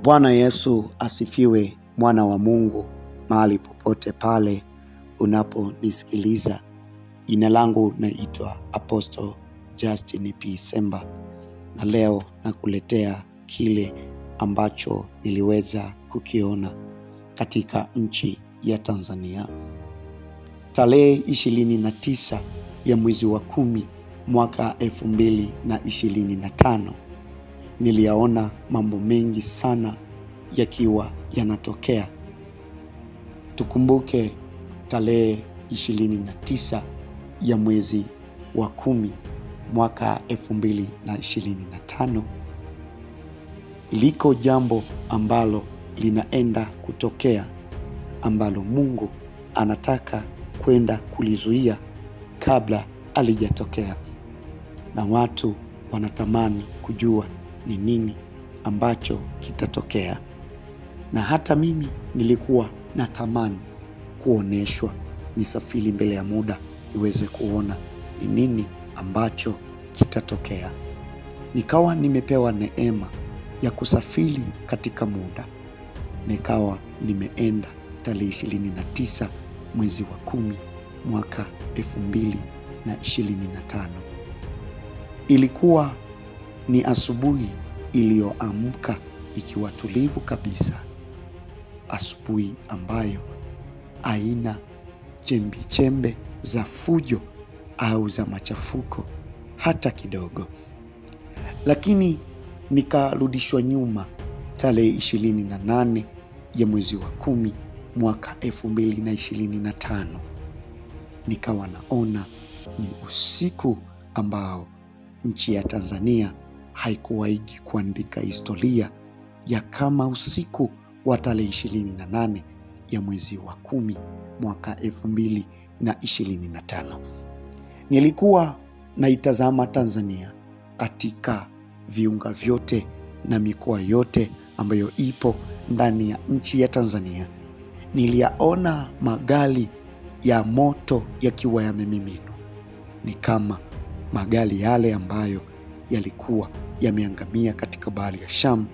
Bwana Yesu asifiwe, mwana wa Mungu, mahali popote pale unaponisikiliza. Jina langu naitwa Apostle Justin P. Semba, na leo nakuletea kile ambacho niliweza kukiona katika nchi ya Tanzania. Tarehe 29 ya mwezi wa 10 mwaka 2025 niliyaona mambo mengi sana yakiwa yanatokea. Tukumbuke tarehe 29 ya mwezi wa 10 mwaka 2025 liko jambo ambalo linaenda kutokea, ambalo Mungu anataka kwenda kulizuia kabla halijatokea, na watu wanatamani kujua ni nini ambacho kitatokea. Na hata mimi nilikuwa natamani kuoneshwa, nisafiri mbele ya muda niweze kuona ni nini ambacho kitatokea. Nikawa nimepewa neema ya kusafiri katika muda. Nikawa nimeenda tarehe 29 mwezi wa 10 mwaka 2025. Ilikuwa ni asubuhi iliyoamka ikiwa tulivu kabisa. Asubuhi ambayo haina chembe za fujo au za machafuko hata kidogo. Lakini nikarudishwa nyuma tarehe 28 ya mwezi wa 10 mwaka 2025. Nikawa naona ni usiku ambao nchi ya Tanzania haikuwahi kuandika historia ya kama usiku wa tarehe 28 ya mwezi wa 10 mwaka 2025. Nilikuwa naitazama Tanzania katika viunga vyote na mikoa yote ambayo ipo ndani ya nchi ya Tanzania. Niliyaona magari ya moto yakiwa yamemiminwa. Ni kama magari yale ambayo yalikuwa yameangamia katika bahari ya Shamu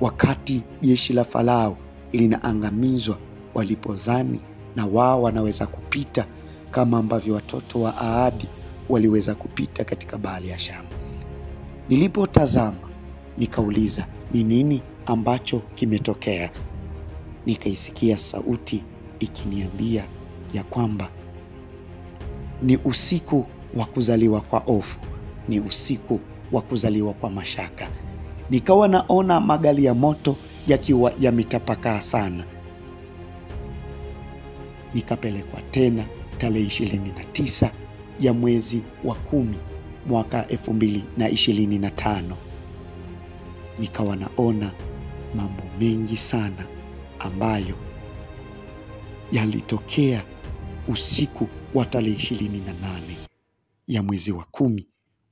wakati jeshi la Farao linaangamizwa, walipozani na wao wanaweza kupita kama ambavyo watoto wa ahadi waliweza kupita katika bahari ya Shamu. Nilipotazama nikauliza ni nini ambacho kimetokea. Nikaisikia sauti ikiniambia ya kwamba ni usiku wa kuzaliwa kwa hofu, ni usiku wa kuzaliwa kwa mashaka. Nikawa naona magari ya moto yakiwa yametapakaa sana. Nikapelekwa tena tarehe 29 ya mwezi wa 10 mwaka 2025. Nikawa naona mambo mengi sana ambayo yalitokea usiku wa tarehe 28 ya mwezi wa 10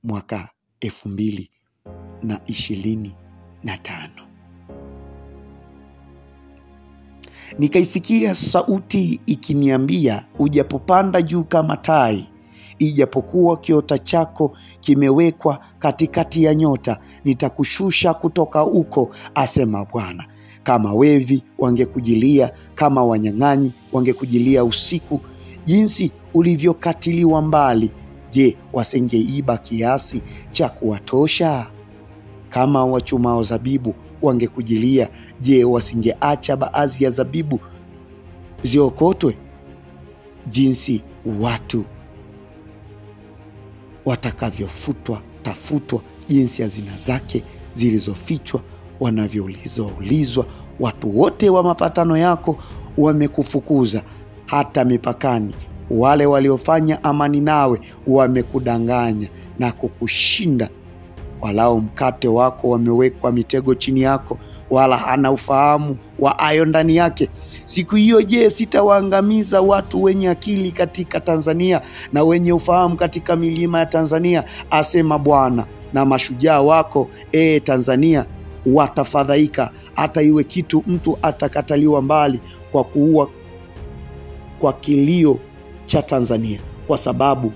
mwaka 2025. Nikaisikia sauti ikiniambia, ujapopanda juu kama tai, ijapokuwa kiota chako kimewekwa katikati ya nyota, nitakushusha kutoka huko, asema Bwana. Kama wevi wangekujilia, kama wanyang'anyi wangekujilia usiku, jinsi ulivyokatiliwa mbali, je, wasingeiba kiasi cha kuwatosha? Kama wachumao zabibu wangekujilia, je, wasingeacha baadhi ya zabibu ziokotwe? Jinsi watu watakavyofutwa tafutwa, jinsi hazina zake zilizofichwa wanavyoulizwa. Watu wote wa mapatano yako wamekufukuza, hata mipakani wale waliofanya amani nawe wamekudanganya na kukushinda. Walao mkate wako wamewekwa mitego chini yako, wala hana ufahamu wa ayo ndani yake. Siku hiyo, je, sitawaangamiza watu wenye akili katika Tanzania na wenye ufahamu katika milima ya Tanzania, asema Bwana. Na mashujaa wako, Tanzania, watafadhaika, hata iwe kitu mtu atakataliwa mbali kwa kuua kwa kilio cha Tanzania, kwa sababu